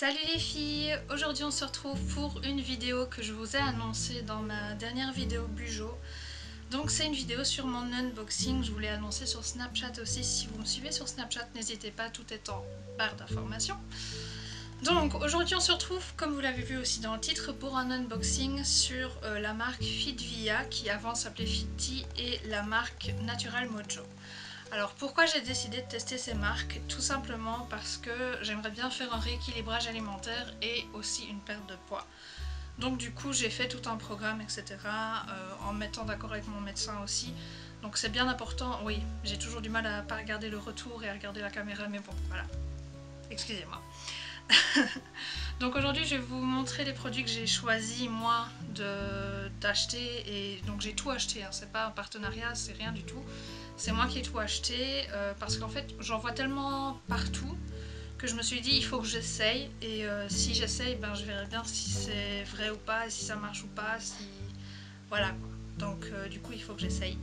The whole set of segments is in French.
Salut les filles! Aujourd'hui on se retrouve pour une vidéo que je vous ai annoncée dans ma dernière vidéo Bujo. Donc c'est une vidéo sur mon unboxing, je vous l'ai annoncé sur Snapchat aussi. Si vous me suivez sur Snapchat, n'hésitez pas, tout est en barre d'informations. Donc aujourd'hui on se retrouve, comme vous l'avez vu aussi dans le titre, pour un unboxing sur la marque Fitvia qui avant s'appelait Fitty et la marque Natural Mojo. Alors pourquoi j'ai décidé de tester ces marques? Tout simplement parce que j'aimerais bien faire un rééquilibrage alimentaire et aussi une perte de poids. Donc du coup j'ai fait tout un programme, etc. En me mettant d'accord avec mon médecin aussi. Donc c'est bien important, oui, j'ai toujours du mal à pas regarder le retour et à regarder la caméra, mais bon, voilà. Excusez-moi. Donc aujourd'hui je vais vous montrer les produits que j'ai choisi moi d'acheter, et donc j'ai tout acheté, hein. C'est pas un partenariat, c'est rien du tout. C'est moi qui ai tout acheté parce qu'en fait j'en vois tellement partout que je me suis dit il faut que j'essaye, et si j'essaye ben, je verrai bien si c'est vrai ou pas, et si ça marche ou pas, si... voilà quoi. Donc du coup il faut que j'essaye.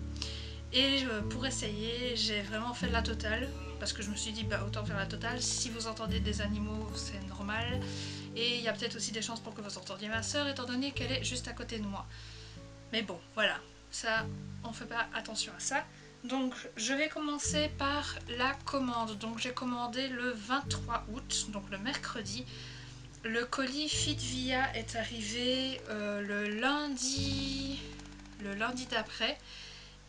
Et pour essayer j'ai vraiment fait la totale parce que je me suis dit bah autant faire la totale. Si vous entendez des animaux c'est normal, et il y a peut-être aussi des chances pour que vous entendiez ma soeur étant donné qu'elle est juste à côté de moi. Mais bon voilà, ça on fait pas attention à ça. Donc je vais commencer par la commande. Donc j'ai commandé le 23 août, donc le mercredi. Le colis Fitvia est arrivé le lundi d'après,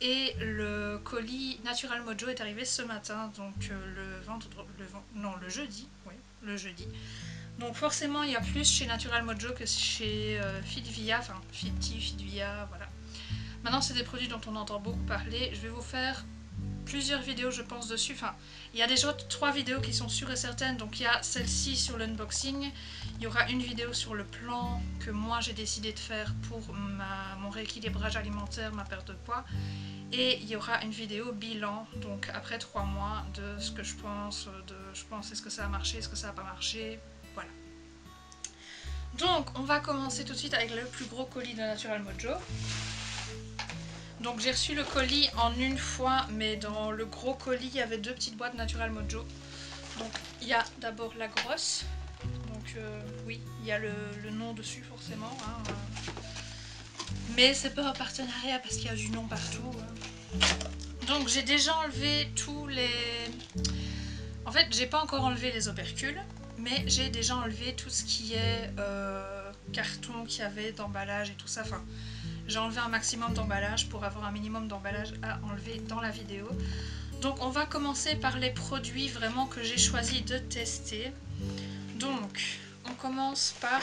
et le colis Natural Mojo est arrivé ce matin, donc le jeudi, oui, le jeudi. Donc forcément il y a plus chez Natural Mojo que chez Fitvia, enfin Fitty, Fitvia, voilà. Maintenant c'est des produits dont on entend beaucoup parler, je vais vous faire plusieurs vidéos je pense dessus, enfin il y a déjà 3 vidéos qui sont sûres et certaines, donc il y a celle-ci sur l'unboxing, il y aura une vidéo sur le plan que moi j'ai décidé de faire pour mon rééquilibrage alimentaire, ma perte de poids, et il y aura une vidéo bilan, donc après 3 mois, de ce que je pense, est-ce que ça a marché, est-ce que ça n'a pas marché, voilà. Donc on va commencer tout de suite avec le plus gros colis de Natural Mojo. Donc j'ai reçu le colis en une fois, mais dans le gros colis il y avait 2 petites boîtes Natural Mojo. Donc il y a d'abord la grosse, donc oui, il y a le nom dessus forcément, hein, mais c'est pas un partenariat parce qu'il y a du nom partout, hein. Donc j'ai déjà enlevé tous les... En fait j'ai pas encore enlevé les opercules, mais j'ai déjà enlevé tout ce qui est carton qu'il y avait d'emballage et tout ça, enfin... J'ai enlevé un maximum d'emballage pour avoir un minimum d'emballage à enlever dans la vidéo. Donc on va commencer par les produits vraiment que j'ai choisi de tester. Donc on commence par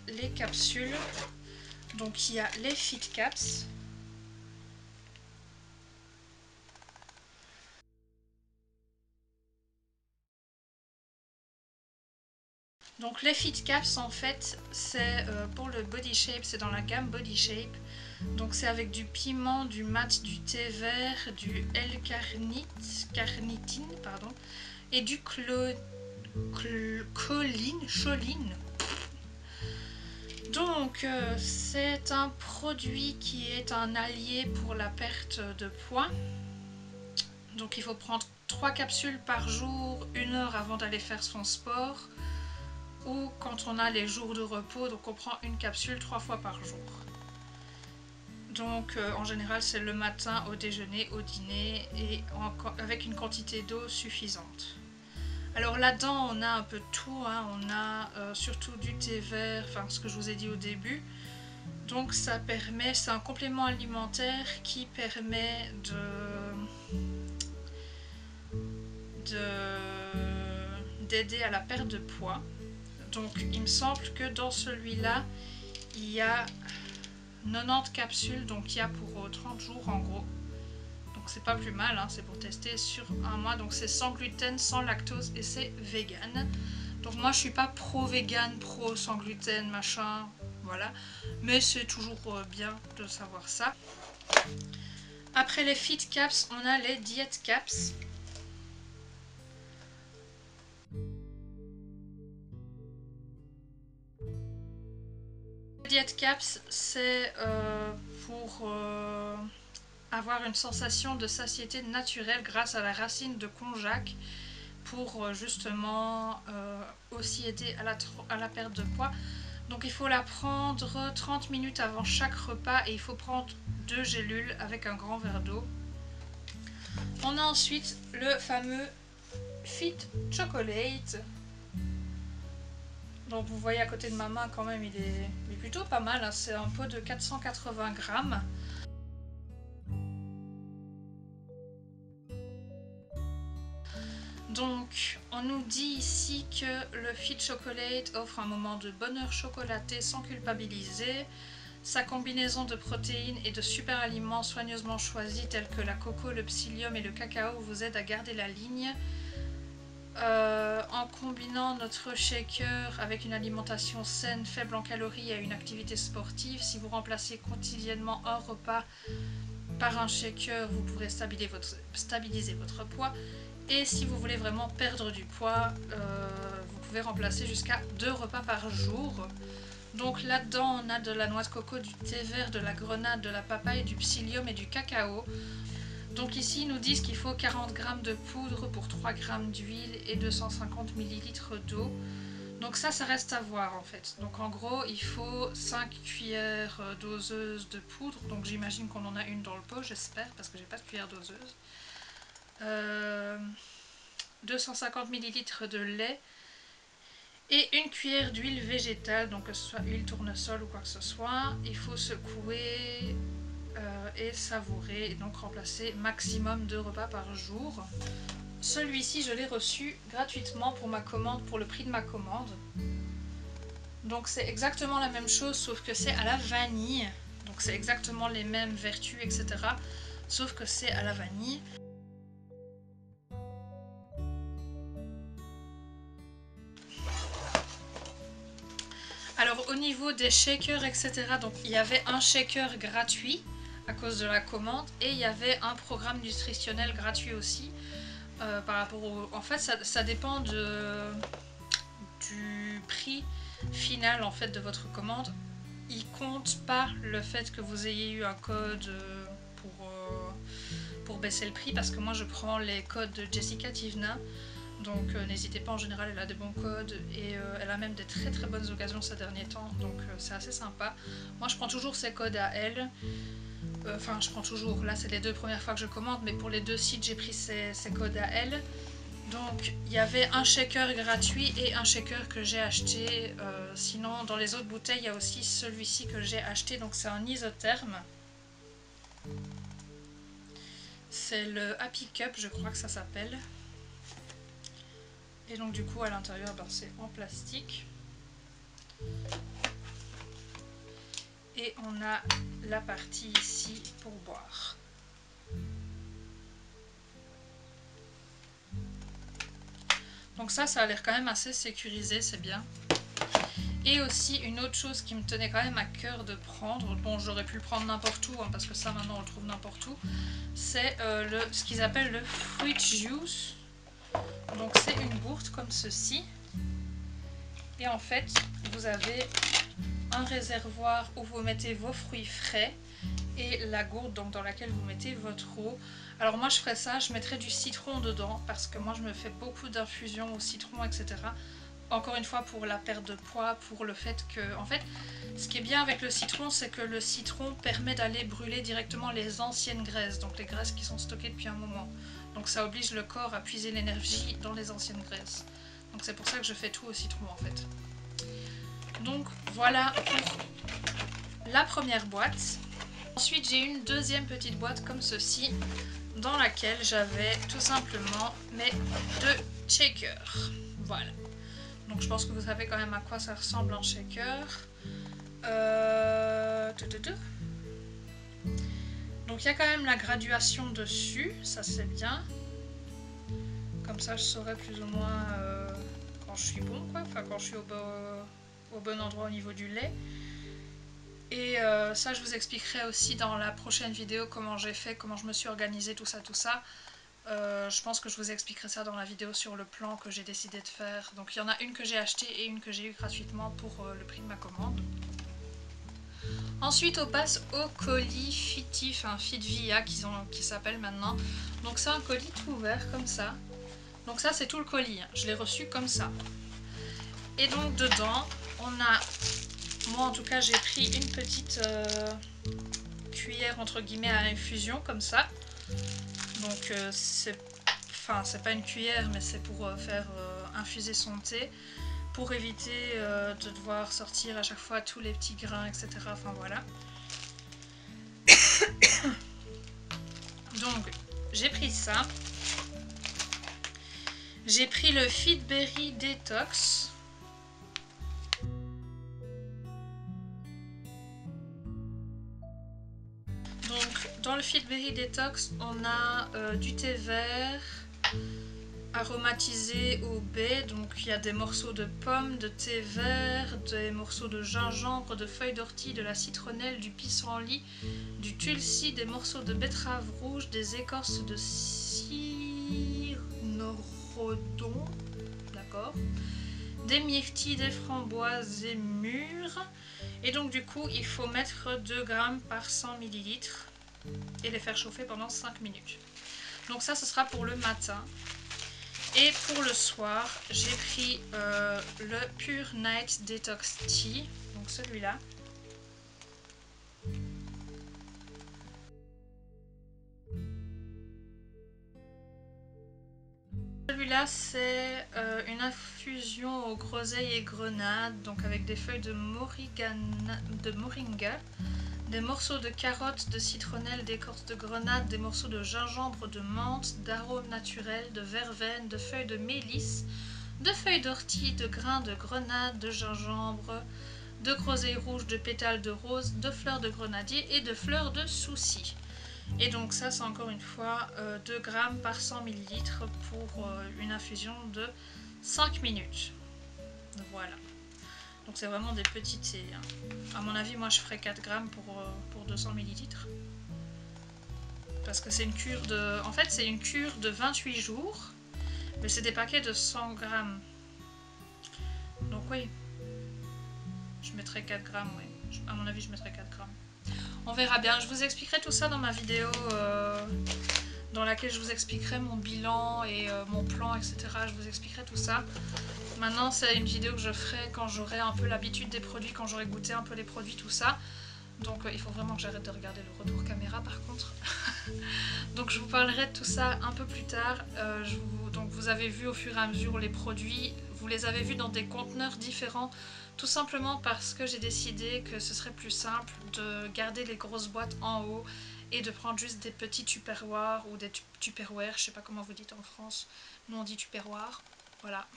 les capsules. Donc il y a les Fit Caps. Donc les Fit Caps en fait c'est pour le body shape, c'est dans la gamme body shape. Donc c'est avec du piment, du mat, du thé vert, du L-carnitine, pardon, et du choline. Donc c'est un produit qui est un allié pour la perte de poids. Donc il faut prendre 3 capsules par jour, 1 heure avant d'aller faire son sport, ou quand on a les jours de repos, donc on prend une capsule 3 fois par jour. Donc en général c'est le matin, au déjeuner, au dîner, et avec une quantité d'eau suffisante. Alors là-dedans on a un peu de tout, hein. On a surtout du thé vert, enfin ce que je vous ai dit au début. Donc ça permet, c'est un complément alimentaire qui permet d'aider à la perte de poids. Donc il me semble que dans celui-là il y a 90 capsules, donc il y a pour 30 jours en gros. Donc c'est pas plus mal, hein, c'est pour tester sur un mois. Donc c'est sans gluten, sans lactose et c'est vegan. Donc moi je suis pas pro vegan, pro sans gluten, machin, voilà. Mais c'est toujours bien de savoir ça. Après les Fit Caps, on a les Diet Caps. Les Diet Caps, c'est pour avoir une sensation de satiété naturelle grâce à la racine de konjac. pour justement aussi aider à la perte de poids. Donc il faut la prendre 30 minutes avant chaque repas et il faut prendre 2 gélules avec un grand verre d'eau. On a ensuite le fameux Fit Chocolate. Donc vous voyez à côté de ma main quand même, il est plutôt pas mal, hein. C'est un pot de 480 grammes. Donc on nous dit ici que le Fit Chocolate offre un moment de bonheur chocolaté sans culpabiliser. Sa combinaison de protéines et de super aliments soigneusement choisis tels que la coco, le psyllium et le cacao vous aide à garder la ligne. En combinant notre shaker avec une alimentation saine, faible en calories et une activité sportive, si vous remplacez quotidiennement un repas par un shaker, vous pourrez stabiliser votre poids. Et si vous voulez vraiment perdre du poids, vous pouvez remplacer jusqu'à 2 repas par jour. Donc là-dedans, on a de la noix de coco, du thé vert, de la grenade, de la papaye, du psyllium et du cacao. Donc ici, ils nous disent qu'il faut 40 g de poudre pour 3 g d'huile et 250 ml d'eau. Donc ça reste à voir en fait. Donc en gros, il faut 5 cuillères doseuses de poudre. Donc j'imagine qu'on en a une dans le pot, j'espère, parce que j'ai pas de cuillère doseuse. 250 ml de lait et une cuillère d'huile végétale, donc que ce soit huile tournesol ou quoi que ce soit. Il faut secouer et savourer, et donc remplacer maximum 2 repas par jour. Celui-ci, je l'ai reçu gratuitement pour ma commande, pour le prix de ma commande. Donc c'est exactement la même chose, sauf que c'est à la vanille. Donc c'est exactement les mêmes vertus, etc. Sauf que c'est à la vanille. Alors au niveau des shakers, etc. Donc il y avait un shaker gratuit à cause de la commande et il y avait un programme nutritionnel gratuit aussi. Par rapport au... En fait ça dépend du prix final en fait de votre commande. Il compte pas le fait que vous ayez eu un code pour baisser le prix, parce que moi je prends les codes de Jessica Tivna. Donc n'hésitez pas, en général elle a des bons codes et elle a même des très très bonnes occasions ces derniers temps, donc c'est assez sympa. Moi je prends toujours ses codes à elle. Enfin, je prends toujours, là c'est les 2 premières fois que je commande, mais pour les 2 sites j'ai pris ces codes à elle. Donc il y avait un shaker gratuit et un shaker que j'ai acheté. Sinon dans les autres bouteilles il y a aussi celui-ci que j'ai acheté, donc c'est un isotherme. C'est le Happy Cup, je crois que ça s'appelle. Et donc du coup à l'intérieur c'est en plastique. Et on a la partie ici pour boire. Donc ça a l'air quand même assez sécurisé, c'est bien. Et aussi une autre chose qui me tenait quand même à cœur de prendre, bon j'aurais pu le prendre n'importe où, hein, parce que ça maintenant on le trouve n'importe où, c'est ce qu'ils appellent le fruit juice. Donc c'est une gourde comme ceci. Et en fait vous avez un réservoir où vous mettez vos fruits frais et la gourde donc dans laquelle vous mettez votre eau. Alors moi je ferais ça, je mettrais du citron dedans parce que moi je me fais beaucoup d'infusions au citron, etc. Encore une fois pour la perte de poids, pour le fait que, en fait, ce qui est bien avec le citron, c'est que le citron permet d'aller brûler directement les anciennes graisses, donc les graisses qui sont stockées depuis un moment. Donc ça oblige le corps à puiser l'énergie dans les anciennes graisses. Donc c'est pour ça que je fais tout au citron en fait. Donc voilà pour la première boîte. Ensuite j'ai une deuxième petite boîte comme ceci, dans laquelle j'avais tout simplement mes 2 shakers. Voilà. Donc je pense que vous savez quand même à quoi ça ressemble un shaker. Donc il y a quand même la graduation dessus, ça c'est bien. Comme ça je saurai plus ou moins quand je suis bon, quoi. Enfin quand je suis au bon endroit au niveau du lait. Et ça je vous expliquerai aussi dans la prochaine vidéo comment j'ai fait, comment je me suis organisée, tout ça. Je pense que je vous expliquerai ça dans la vidéo sur le plan que j'ai décidé de faire. Donc il y en a une que j'ai achetée et une que j'ai eue gratuitement pour le prix de ma commande. Ensuite on passe au colis Fiti, enfin Fitvia qui s'appelle maintenant. Donc c'est un colis tout ouvert comme ça. Donc ça c'est tout le colis, hein. Je l'ai reçu comme ça. Et donc dedans, on a, moi en tout cas j'ai pris une petite cuillère entre guillemets à infusion comme ça. Donc c'est pas une cuillère mais c'est pour faire infuser son thé. Pour éviter de devoir sortir à chaque fois tous les petits grains, etc. Enfin voilà. Donc j'ai pris ça. J'ai pris le Fitberry Detox. Donc dans le Fitberry Detox, on a du thé vert aromatisé au baie. Donc il y a des morceaux de pommes, de thé vert, des morceaux de gingembre, de feuilles d'ortie, de la citronnelle, du pissenlit, du tulsi, des morceaux de betterave rouge, des écorces de cynorhodon, d'accord, des myrtilles, des framboises et mûres. Et donc du coup il faut mettre 2 grammes par 100 ml et les faire chauffer pendant 5 minutes. Donc ça ce sera pour le matin. Et pour le soir, j'ai pris le Pure Night Detox Tea, donc celui-là. Celui-là, c'est une infusion aux groseilles et grenades, donc avec des feuilles de moringa, des morceaux de carottes, de citronnelle, d'écorce de grenade, des morceaux de gingembre, de menthe, d'arômes naturels, de verveine, de feuilles de mélisse, de feuilles d'ortie, de grains de grenade, de gingembre, de groseilles rouges, de pétales de rose, de fleurs de grenadier et de fleurs de souci. Et donc ça c'est encore une fois 2 grammes par 100 ml pour une infusion de 5 minutes. Voilà. Donc c'est vraiment des petits thés. Hein. À mon avis, moi je ferais 4 grammes pour 200 ml. Parce que c'est une cure de... En fait c'est une cure de 28 jours. Mais c'est des paquets de 100 grammes. Donc oui. Je mettrais 4 grammes, oui. À mon avis je mettrais 4 grammes. On verra bien. Je vous expliquerai tout ça dans ma vidéo dans laquelle je vous expliquerai mon bilan et mon plan, etc. Je vous expliquerai tout ça. Maintenant, c'est une vidéo que je ferai quand j'aurai un peu l'habitude des produits, quand j'aurai goûté un peu les produits, tout ça. Donc il faut vraiment que j'arrête de regarder le retour caméra par contre. Donc je vous parlerai de tout ça un peu plus tard. Donc vous avez vu au fur et à mesure les produits, vous les avez vus dans des conteneurs différents. Tout simplement parce que j'ai décidé que ce serait plus simple de garder les grosses boîtes en haut et de prendre juste des petits tupperwares ou des tupperware, je sais pas comment vous dites en France, nous on dit tupperware, voilà.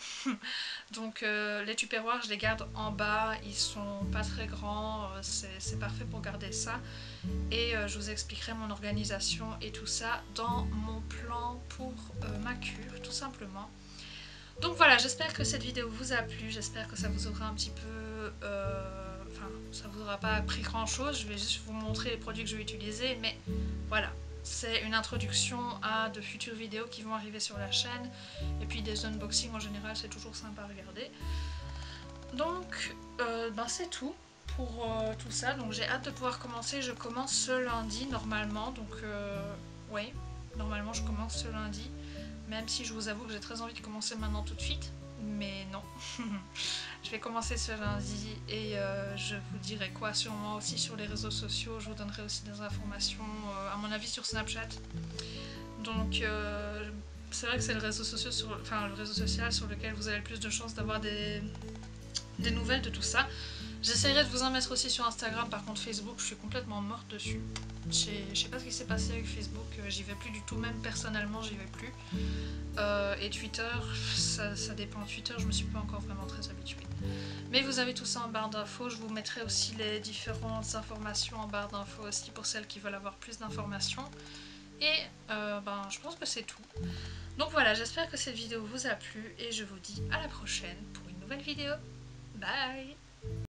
Donc les tupperwares je les garde en bas, ils sont pas très grands, c'est parfait pour garder ça. Et je vous expliquerai mon organisation et tout ça dans mon plan pour ma cure tout simplement. Donc voilà, j'espère que cette vidéo vous a plu, j'espère que ça vous aura un petit peu... Enfin, ça vous aura pas appris grand chose, je vais juste vous montrer les produits que je vais utiliser, mais voilà. C'est une introduction à de futures vidéos qui vont arriver sur la chaîne, et puis des unboxings en général, c'est toujours sympa à regarder. Donc, c'est tout pour tout ça, donc j'ai hâte de pouvoir commencer, je commence ce lundi normalement, donc oui, normalement je commence ce lundi. Même si je vous avoue que j'ai très envie de commencer maintenant tout de suite, mais non. Je vais commencer ce lundi et je vous dirai quoi sûrement aussi sur les réseaux sociaux. Je vous donnerai aussi des informations, à mon avis sur Snapchat. Donc c'est vrai que c'est le réseau social sur lequel vous avez le plus de chances d'avoir des nouvelles de tout ça. J'essaierai de vous en mettre aussi sur Instagram, par contre Facebook, je suis complètement morte dessus. Je sais pas ce qui s'est passé avec Facebook, j'y vais plus du tout, même personnellement j'y vais plus. Et Twitter, ça dépend. Twitter, je me suis pas encore vraiment très habituée. Mais vous avez tout ça en barre d'infos, je vous mettrai aussi les différentes informations en barre d'infos aussi pour celles qui veulent avoir plus d'informations. Et je pense que c'est tout. Donc voilà, j'espère que cette vidéo vous a plu et je vous dis à la prochaine pour une nouvelle vidéo. Bye!